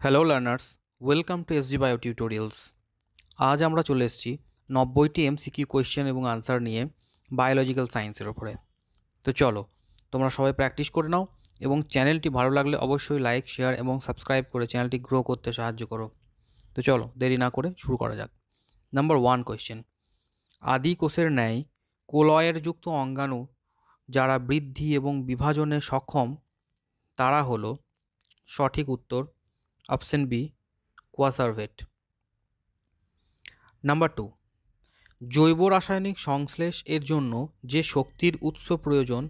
Hello learners, welcome to SG bio tutorials. আজ আমরা চলে এসেছি 90টি এমসিকিউ কোয়েশ্চেন এবং আনসার নিয়ে বায়োলজিক্যাল সায়েন্সের ওপরে। তো চলো, তোমরা সবাই প্র্যাকটিস করে নাও এবং চ্যানেলটি ভালো লাগলে অবশ্যই লাইক, শেয়ার এবং সাবস্ক্রাইব করে চ্যানেলটি গ্রো করতে সাহায্য করো। তো চলো, দেরি না করে শুরু করা যাক। নাম্বার 1 কোয়েশ্চেন, আদি কোষের ন্যায় কোলয়ের যুক্ত অঙ্গাণু যারা বৃদ্ধি এবং বিভাজনে সক্ষম তারা হলো, সঠিক উত্তর অপশন বি, কোয়াসারভেট। নাম্বার 2, জৈব রাসায়নিক সংশ্লেষ এর জন্য যে শক্তির উৎস প্রয়োজন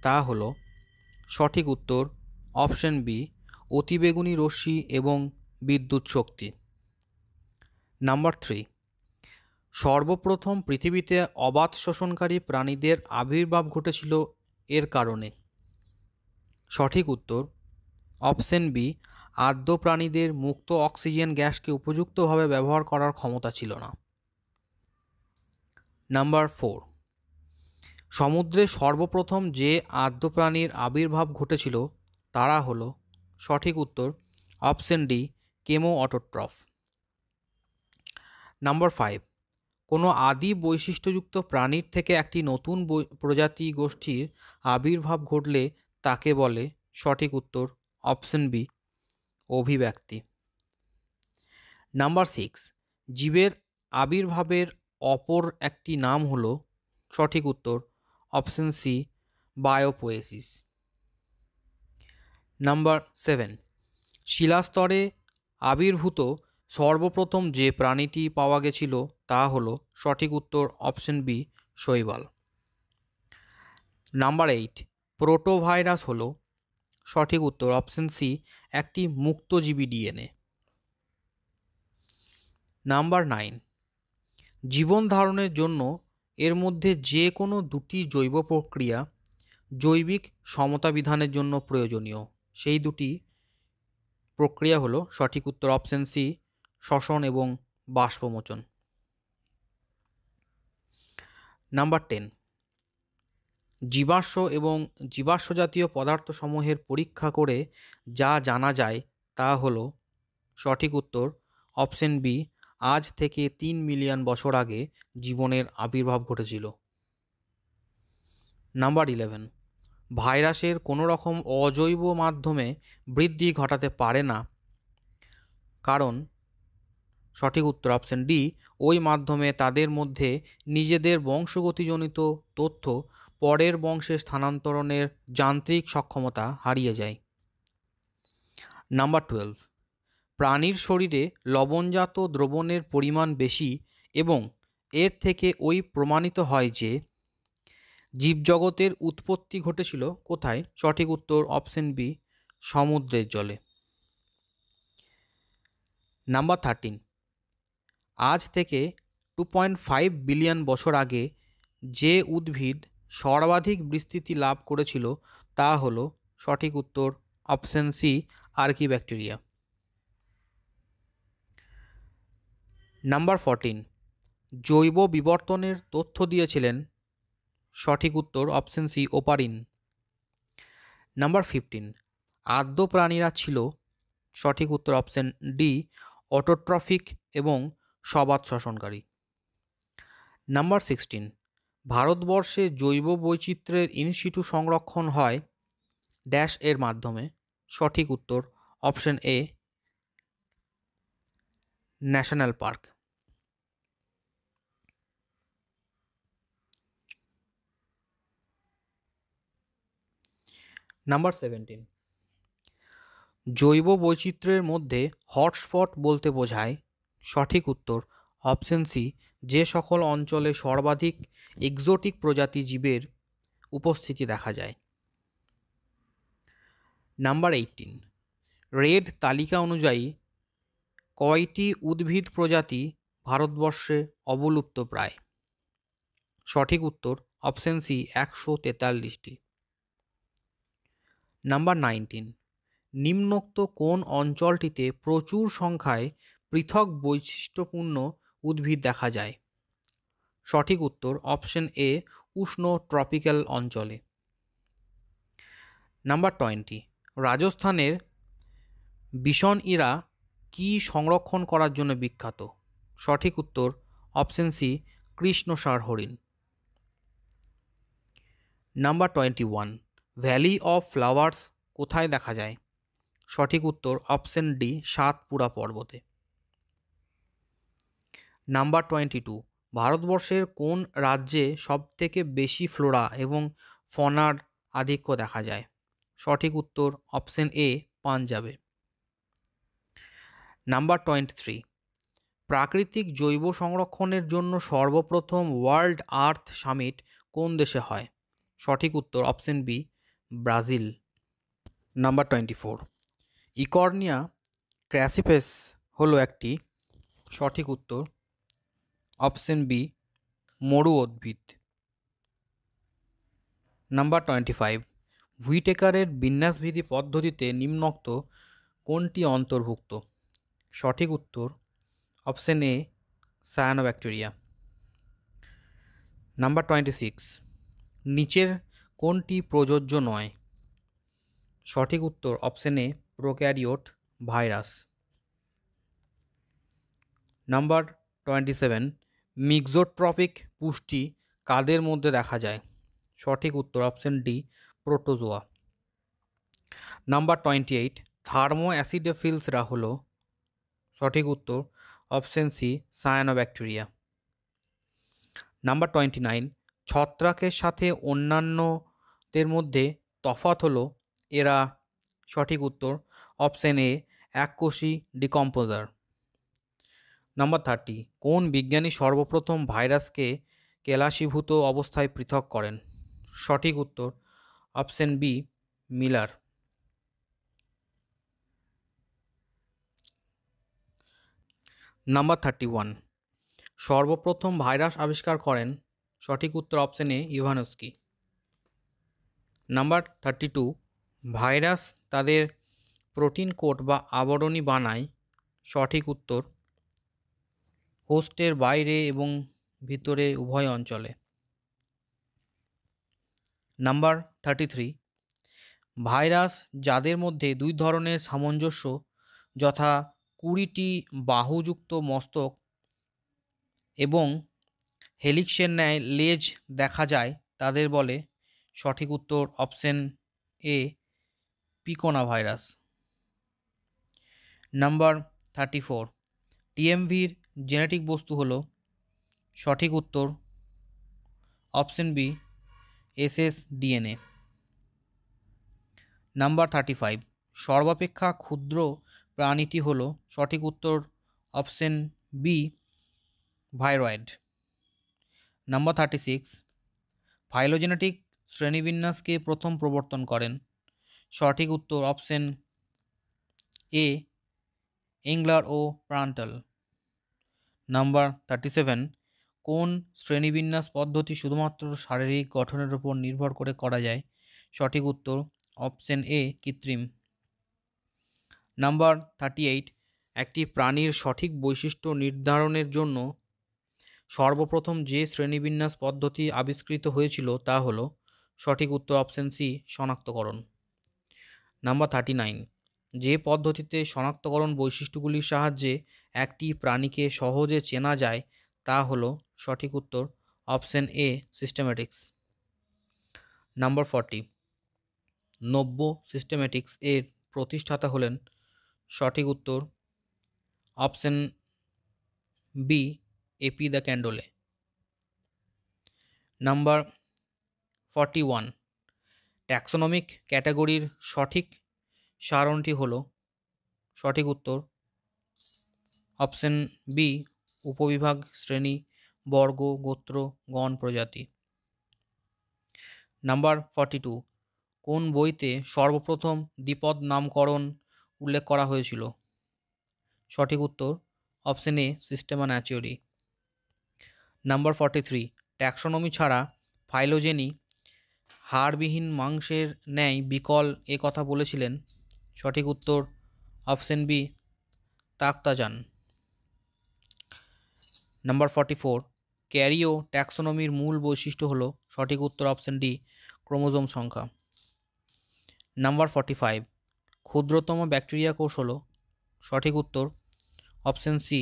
তা হল, সঠিক উত্তর অপশন বি, অতিবেগুনি রশ্মি এবং বিদ্যুৎ শক্তি। নাম্বার 3, সর্বপ্রথম পৃথিবীতে অবাত শোষণকারী প্রাণীদের আবির্ভাব ঘটেছিল এর কারণে, সঠিক উত্তর অপশন বি, আদ্য প্রাণীদের মুক্ত অক্সিজেন গ্যাসকে উপযুক্তভাবে ব্যবহার করার ক্ষমতা ছিল না। নাম্বার 4, সমুদ্রে সর্বপ্রথম যে আদ্য প্রাণীর আবির্ভাব ঘটেছিল তারা হলো, সঠিক উত্তর অপশন ডি, কেমো অটোট্রফ। নাম্বার 5, কোনো আদি বৈশিষ্ট্যযুক্ত প্রাণীর থেকে একটি নতুন প্রজাতি গোষ্ঠীর আবির্ভাব ঘটলে তাকে বলে, সঠিক উত্তর অপশন বি, অভিব্যক্তি। নাম্বার 6, জীবের আবির্ভাবের অপর একটি নাম হলো, সঠিক উত্তর অপশন সি, বায়োপোয়েসিস। নাম্বার 7, শিলাস্তরে আবির্ভূত সর্বপ্রথম যে প্রাণীটি পাওয়া গেছিল তা হলো, সঠিক উত্তর অপশন বি, শৈবাল। নাম্বার 8, প্রোটোভাইরাস হলো, সঠিক উত্তর অপশন সি, একটি মুক্তজীবী ডিএনএ। নাম্বার 9, জীবন ধারণের জন্য এর মধ্যে যে কোনো দুটি জৈব প্রক্রিয়া জৈবিক সমতা বিধানের জন্য প্রয়োজনীয়, সেই দুটি প্রক্রিয়া হলো, সঠিক উত্তর অপশন সি, শ্বসন এবং বাষ্পমোচন। নাম্বার 10, জীবাশ্ম এবং জীবাশ্ম জাতীয় পদার্থসমূহের পরীক্ষা করে যা জানা যায় তা হলো, সঠিক উত্তর অপশন বি, আজ থেকে 3 মিলিয়ন বছর আগে জীবনের আবির্ভাব ঘটেছিল। নাম্বার 11, ভাইরাসের কোনো রকম অজৈব মাধ্যমে বৃদ্ধি ঘটাতে পারে না, কারণ সঠিক উত্তর অপশন ডি, ওই মাধ্যমে তাদের মধ্যে নিজেদের বংশগতিজনিত তথ্য পরের বংশে স্থানান্তরণের যান্ত্রিক সক্ষমতা হারিয়ে যায়। নাম্বার 12, প্রাণীর শরীরে লবণজাত দ্রবণের পরিমাণ বেশি এবং এর থেকে ওই প্রমাণিত হয় যে জীবজগতের উৎপত্তি ঘটেছিল কোথায়, সঠিক উত্তর অপশন বি, সমুদ্রের জলে। নাম্বার 13, আজ থেকে 2.5 বিলিয়ন বছর আগে যে উদ্ভিদ সর্বাধিক বিস্তৃতি লাভ করেছিল তা হল, সঠিক উত্তর অপশন সি, আর্কিব্যাকটেরিয়া। নাম্বার 14, জৈব বিবর্তনের তথ্য দিয়েছিলেন, সঠিক উত্তর অপশন সি, ওপারিন। নাম্বার 15, আদ্য প্রাণীরা ছিল, সঠিক উত্তর অপশন ডি, অটোট্রফিক এবং সবাত শ্বসনকারী। নাম্বার 16, ভারতবর্ষে জৈব বৈচিত্র্যের ইনসিটু সংরক্ষণ হয় ড্যাশ এর মাধ্যমে, সঠিক উত্তর অপশন এ, ন্যাশনাল পার্ক। নাম্বার 17, জৈব বৈচিত্র্যের মধ্যে হটস্পট বলতে বোঝায়, সঠিক উত্তর অপশন সি, যে সকল অঞ্চলে সর্বাধিক এক্সোটিক প্রজাতি জীবের উপস্থিতি দেখা যায়। নাম্বার 18, রেড তালিকা অনুযায়ী কয়টি উদ্ভিদ প্রজাতি ভারতবর্ষে অবলুপ্ত প্রায়, সঠিক উত্তর অপশন সি, 143টি। নাম্বার 19, নিম্নোক্ত কোন অঞ্চলটিতে প্রচুর সংখ্যায় পৃথক বৈশিষ্ট্যপূর্ণ উদ্ভিদ দেখা যায়, সঠিক উত্তর অপশন এ, উষ্ণ ট্রপিক্যাল অঞ্চলে। নাম্বার 20, রাজস্থানের বিশন ইরা কি সংরক্ষণ করার জন্য বিখ্যাত? সঠিক উত্তর অপশন সি কৃষ্ণসার হরিণ। নাম্বার 21, ভ্যালি অফ ফ্লাওয়ার্স কোথায় দেখা যায়? সঠিক উত্তর অপশন ডি সাতপুরা পর্বতে। নাম্বার 22, ভারতবর্ষের কোন রাজ্যে সবথেকে বেশি ফ্লোরা এবং ফনার আধিক্য দেখা যায়? সঠিক উত্তর অপশন এ পাঞ্জাবে। নাম্বার 23, প্রাকৃতিক জৈব সংরক্ষণের জন্য সর্বপ্রথম ওয়ার্ল্ড আর্থ সামিট কোন দেশে হয়? সঠিক উত্তর অপশন বি ব্রাজিল। নাম্বার 24, ইকর্নিয়া ক্র্যাসিপেস হলো একটি, সঠিক উত্তর অপশন বি মরু উদ্ভিদ। নাম্বার 25, হুইটেকারের বিন্যাসবিধি পদ্ধতিতে নিম্নোক্ত কোনটি অন্তর্ভুক্ত? সঠিক উত্তর অপশন এ সায়ানোব্যাকটেরিয়া। নাম্বার 26, নিচের কোনটি প্রযোজ্য নয়? সঠিক উত্তর option A prokaryote virus. Number 27, mixotrophic পুষ্টি কাদের মধ্যে দেখা যায়? সঠিক উত্তর অপশন ডি প্রোটোজোয়া। নাম্বার 28, থার্মো অ্যাসিডোফিলসরা হলো, সঠিক উত্তর অপশন সি সায়ানোব্যাকটেরিয়া। নাম্বার 29, ছত্রাকের সাথে অন্যান্যদের মধ্যে তফাৎ হলো এরা, সঠিক উত্তর অপশন এ এককোষী ডিকম্পোজার। নাম্বার 30, কোন বিজ্ঞানী সর্বপ্রথম ভাইরাসকে কেলাসীভূত অবস্থায় পৃথক করেন? সঠিক উত্তর অপশন বি মিলার। নাম্বার 31, সর্বপ্রথম ভাইরাস আবিষ্কার করেন? সঠিক উত্তর অপশন এ ইভানস্কি। নাম্বার 32, ভাইরাস তাদের প্রোটিন কোট বা আবরণী বানায়? সঠিক উত্তর হোস্টের বাইরে এবং ভিতরে উভয় অঞ্চলে। নাম্বার 33, ভাইরাস যাদের মধ্যে দুই ধরনের সামঞ্জস্য যথা 20টি বাহুযুক্ত মস্তক এবং হেলিক্সের ন্যায় লেজ দেখা যায় তাদের বলে? সঠিক উত্তর option A picorna virus. Number 34, টিএমভির জেনেটিক বস্তু হলো? সঠিক উত্তর অপশন বি এসএসডিএনএ। নাম্বার 35, সর্বাপেক্ষা ক্ষুদ্র প্রাণীটি হলো? সঠিক উত্তর option B viroid. Number 36, phylogenetic শ্রেণীবিন্যাসকে প্রথম প্রবর্তন করেন? সঠিক উত্তর অপশন এ এংলার ও প্রান্টাল। নাম্বার 37, কোন শ্রেণীবিন্যাস পদ্ধতি শুধুমাত্র শারীরিক গঠনের উপর নির্ভর করে করা যায়? সঠিক উত্তর অপশন এ কৃত্রিম। নাম্বার 38, একটি প্রাণীর সঠিক বৈশিষ্ট্য নির্ধারণের জন্য সর্বপ্রথম যে শ্রেণীবিন্যাস পদ্ধতি আবিষ্কৃত হয়েছিল তা হলো? সঠিক উত্তর অপশন সি শনাক্তকরণ। নাম্বার 39, যে পদ্ধতিতে শনাক্তকরণ বৈশিষ্ট্যগুলির সাহায্যে একটি প্রাণীকে সহজে চেনা যায় তা হলো? সঠিক উত্তর অপশন এ সিস্টেম্যাটিক্স। নাম্বার 40, নব্য সিস্টেম্যাটিক্স এর প্রতিষ্ঠাতা হলেন? সঠিক উত্তর option B AP de Candolle. Number 41, taxonomic ক্যাটাগরির সঠিক সারণটি হলো? সঠিক উত্তর অপশন বি উপবিভাগ, শ্রেণী, বর্গ, গোত্র, গণ, প্রজাতি। নাম্বার 42, কোন বইতে সর্বপ্রথম দ্বিপদ নামকরণ উল্লেখ করা হয়েছিল? সঠিক উত্তর option A Systema Naturae. Number 43, taxonomy ছাড়া ফাইলোজেনি হাড়বিহীন মাংসের ন্যায় বিকল এ কথা বলেছিলেন? সঠিক উত্তর অপশন বি তাক্তাজান। নাম্বার 44, ক্যারিও ট্যাক্সোনমির মূল বৈশিষ্ট্য হলো? সঠিক উত্তর অপশন ডি ক্রোমোজোম সংখ্যা। নাম্বার 45, ক্ষুদ্রতম ব্যাকটেরিয়া কোষ হলো? সঠিক উত্তর option C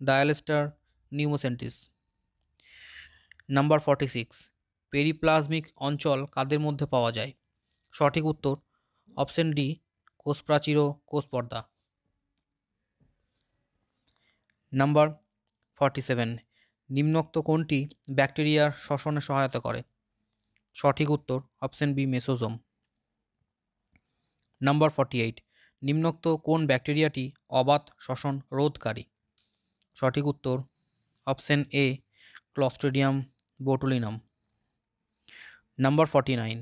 Dialister pneumosintes. Number 46, periplasmic অঞ্চল কাদের মধ্যে পাওয়া যায়? সঠিক উত্তর অপশন ডি কোষপ্রাচীর ও কোষপর্দা। নাম্বার 47, নিম্নোক্ত কোনটি ব্যাকটেরিয়ার শ্বসনে সহায়তা করে? সঠিক উত্তর অপশন বি মেসোজোম। নাম্বার 48, নিম্নোক্ত কোন ব্যাকটেরিয়াটি অবাত শ্বসন রোধকারী? সঠিক উত্তর option A Clostridium botulinum. Number 49,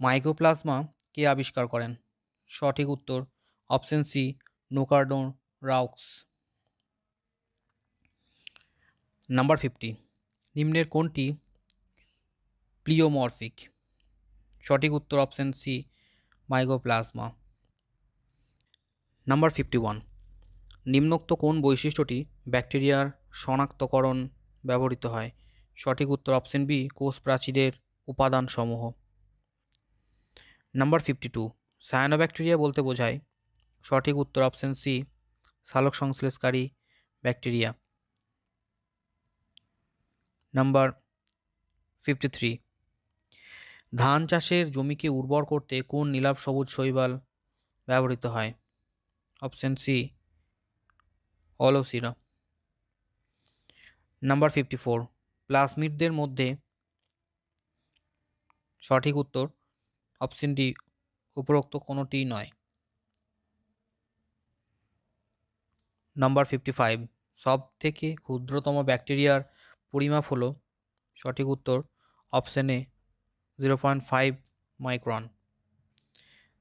mycoplasma কে আবিষ্কার করেন? সঠিক উত্তর option C Nocard Roux. Number 50, নিম্নের কোনটি প্লিওমরফিক? সঠিক উত্তর অপশন সি মাইকোপ্লাজমা। নাম্বার 51, নিম্নোক্ত কোন বৈশিষ্ট্যটি ব্যাকটেরিয়ার শনাক্তকরণ ব্যবহৃত হয়? সঠিক উত্তর অপশন বি কোষ প্রাচীরের উপাদানসমূহ। নাম্বার 52, সায়ানোব্যাকটেরিয়া বলতে বোঝায়? সঠিক উত্তর অপশন সি সালোক সংশ্লেষকারী ব্যাকটেরিয়া। নাম্বার 53, ধান চাষের জমিকে উর্বর করতে কোন নীলাভ সবুজ শৈবাল ব্যবহৃত হয়? Option C Aulosira. নাম্বার 54, প্লাজমিডদের মধ্যে? সঠিক উত্তর অপশন ডি উপরোক্ত কোনোটি নয়। নাম্বার 55, সব থেকে ক্ষুদ্রতম ব্যাকটেরিয়ার পরিমাপ হলো? সঠিক উত্তর অপশন এ 0.5 মাইক্রন।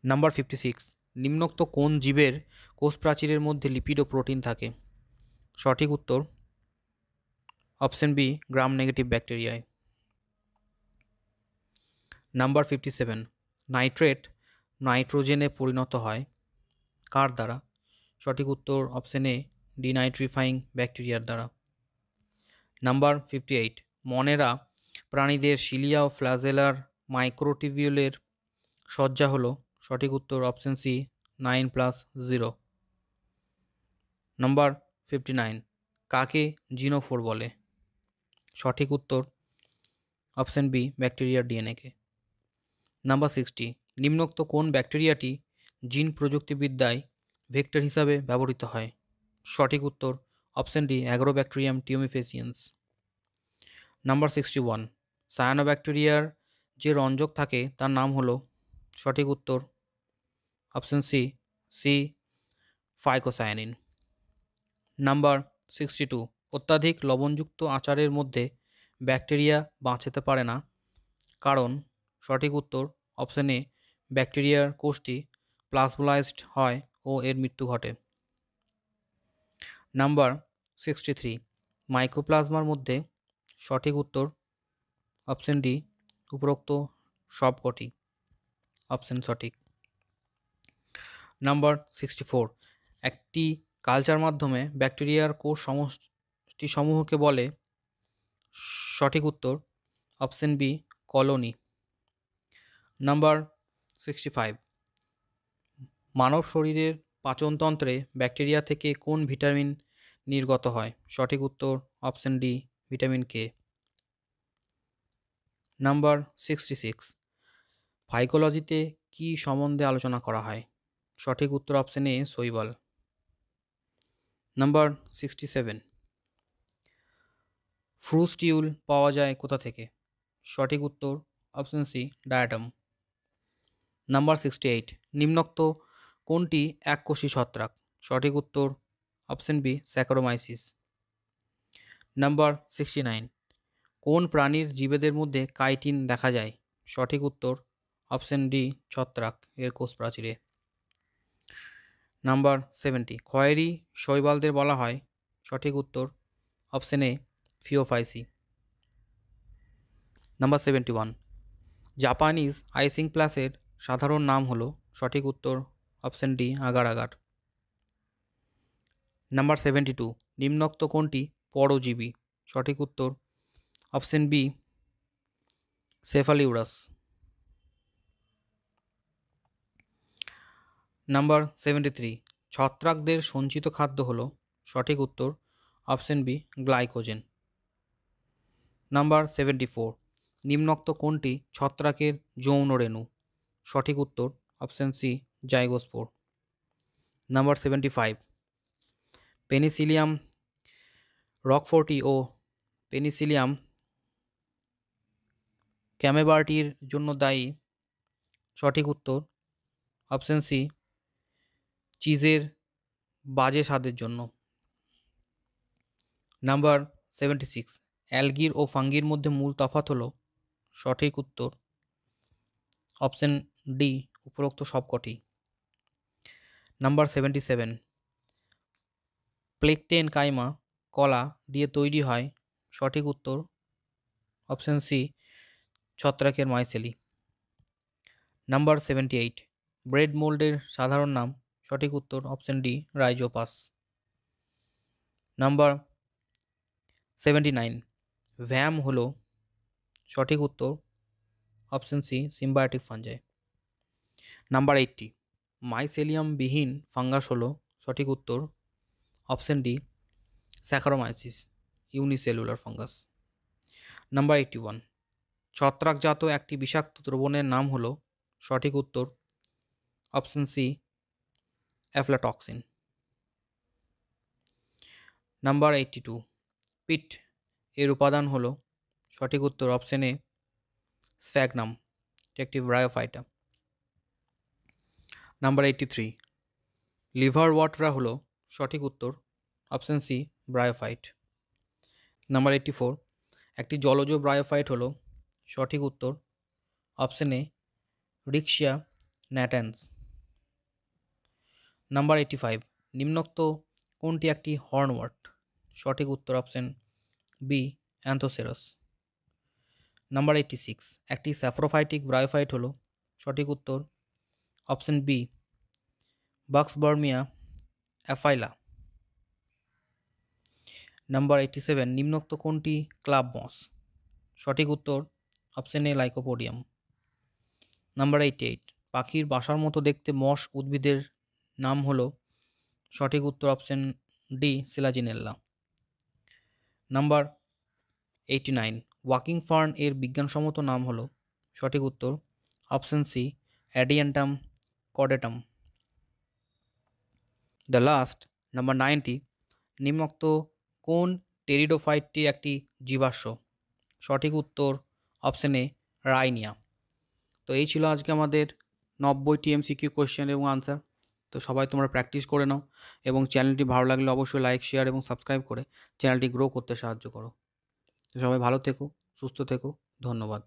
নাম্বার 56, নিম্নোক্ত কোন জীবের কোষ প্রাচীরের মধ্যে লিপিড ও প্রোটিন থাকে? সঠিক উত্তর অপশন বি গ্রাম নেগেটিভ ব্যাকটেরিয়ায়। নাম্বার 57, নাইট্রেট নাইট্রোজেনে পরিণত হয় কার দ্বারা? সঠিক উত্তর অপশন এ ডিনাইট্রিফাইং ব্যাকটেরিয়ার দ্বারা। নাম্বার 58, মনেরা প্রাণীদের সিলিয়া ও ফ্ল্যাজেলার মাইক্রোটিবিউলের সজ্জা হলো? সঠিক উত্তর অপশন সি 9+0। নাম্বার 59, কাকে জিনোফোর বলে? সঠিক উত্তর অপশন বি ব্যাকটেরিয়ার ডিএনএকে। নাম্বার 60, নিম্নোক্ত কোন ব্যাকটেরিয়াটি জিন প্রযুক্তিবিদ্যায় ভেক্টর হিসাবে ব্যবহৃত হয়? সঠিক উত্তর অপশন ডি অ্যাগ্রোব্যাকটেরিয়াম টিউমিফেসিয়েন্স। নাম্বার 61, সায়ানোব্যাকটেরিয়ার যে রঞ্জক থাকে তার নাম হলো? সঠিক উত্তর অপশন সি ফাইকোসায়ানিন। নাম্বার 62, অত্যাধিক লবণযুক্ত আচারের মধ্যে ব্যাকটেরিয়া বাঁচতে পারে না কারণ? সঠিক উত্তর অপশন এ ব্যাকটেরিয়ার কোষটি প্লাজমোলাইজড হয় ও এর মৃত্যু ঘটে। নাম্বার 63, মাইক্রোপ্লাজমার মধ্যে? সঠিক উত্তর অপশন ডি উপরোক্ত সবকটি অপশন সঠিক। নাম্বার 64, একটি কালচার মাধ্যমে ব্যাকটেরিয়ার কোষ সমষ্টি সমূহকে বলে? সঠিক উত্তর অপশন বি কলোনি। নাম্বার 65, মানব শরীরের পাচনতন্ত্রে ব্যাকটেরিয়া থেকে কোন ভিটামিন নির্গত হয়? সঠিক উত্তর option D vitamin K. Number 66, ফাইকোলজিতে কি সম্বন্ধে আলোচনা করা হয়? সঠিক উত্তর অপশন এ শৈবাল। নাম্বার 67, ফ্রুস্টিউল পাওয়া যায় কোথা থেকে? সঠিক উত্তর অপশন সি ডায়াটম। নাম্বার 68, নিম্নোক্ত কোনটি এককোষী ছত্রাক? সঠিক উত্তর অপশন বি স্যাকারোমাইসিস। নাম্বার 69, কোন প্রাণীর জীবেদের মধ্যে কাইটিন দেখা যায়? সঠিক উত্তর অপশন ডি ছত্রাক এর কোষ প্রাচীরে। নাম্বার 70, খয়েরি শৈবালদের বলা হয়? সঠিক উত্তর option A Phaeophyceae. Number 71, Japanese আইসিং প্লাসের সাধারণ নাম হলো? সঠিক উত্তর option D agar agar. Number 72, নিম্নোক্ত কোনটি পরজীবী? সঠিক উত্তর অপশন বি সেফালিউরাস। নাম্বার 73, ছত্রাকদের সঞ্চিত খাদ্য হলো? সঠিক উত্তর অপশন বি গ্লাইকোজেন। নাম্বার 74, নিম্নোক্ত কোনটি ছত্রাকের যৌন রেণু? সঠিক উত্তর option C zygospore. Number 75, Penicillium roqueforti ও পেনিসিলিয়াম ক্যামেবার্টির জন্য দায়ী। সঠিক উত্তর অপশন সি চিজের বাজে স্বাদের জন্য। নাম্বার 76, অ্যালগির ও ফাঙ্গির মধ্যে মূল তফাৎ হলো। সঠিক উত্তর অপশন ডি উপরোক্ত সবকটি। নাম্বার 77, প্লেকটেন কাইমা কলা দিয়ে তৈরি হয়। সঠিক উত্তর অপশন সি ছত্রাকের মাইসেলি। নাম্বার 78, ব্রেড মোল্ডের সাধারণ নাম। সঠিক উত্তর option D Rhizopus. Number 79, VAM হলো। সঠিক উত্তর option C symbiotic fungi. Number 80, mycelium বিহীন ফাঙ্গাস হলো। সঠিক উত্তর option D Saccharomyces unicellular fungus. Number 81, ছত্রাকজাত একটি বিষাক্ত দ্রবণের নাম হলো। সঠিক উত্তর option C aflatoxin. Number 82, peat এর উপাদান হলো। সঠিক উত্তর অপশন এ স্ফ্যাগনাম, একটি ব্রায়োফাইটা। নাম্বার 83, লিভার ওয়াটরা হলো। সঠিক উত্তর অপশন সি ব্রায়োফাইট। নাম্বার 84, একটি জলজ ব্রায়োফাইট হলো। সঠিক উত্তর অপশন এ রিক্সিয়া ন্যাটান্স। নাম্বার 85, নিম্নোক্ত কোনটি একটি হর্নওয়ার্ট? সঠিক উত্তর অপশন বি অ্যান্থোসেরাস। নাম্বার 86, একটি স্যাফ্রোফাইটিক ব্রায়োফাইট হলো। সঠিক উত্তর অপশন বি বাক্সবার্মিয়া অ্যাফাইলা। নাম্বার 87, নিম্নোক্ত কোনটি ক্লাব মস? সঠিক উত্তর অপশন এ লাইকোপোডিয়াম। নাম্বার 88, পাখির বাসার মতো দেখতে মস উদ্ভিদের নাম হলো। সঠিক উত্তর option D Selaginella. Number 89, walking fern এর বিজ্ঞানসম্মত নাম হলো। সঠিক উত্তর option C Adiantum caudatum. The last number 90, নিম্নোক্ত কোন টেরিডোফাইটটি একটি জীবাশ্ম? সঠিক উত্তর অপশন এ রাইনিয়া। তো এই ছিল আজকে আমাদের 90টি এমসিকিউ কোয়েশ্চেন এবং আনসার। তো সবাই তোমরা প্র্যাকটিস করে নাও এবং চ্যানেলটি ভালো লাগলে অবশ্যই লাইক শেয়ার এবং সাবস্ক্রাইব করে চ্যানেলটি গ্রো করতে সাহায্য করো। তো সবাই ভালো থেকো, সুস্থ থেকো, ধন্যবাদ।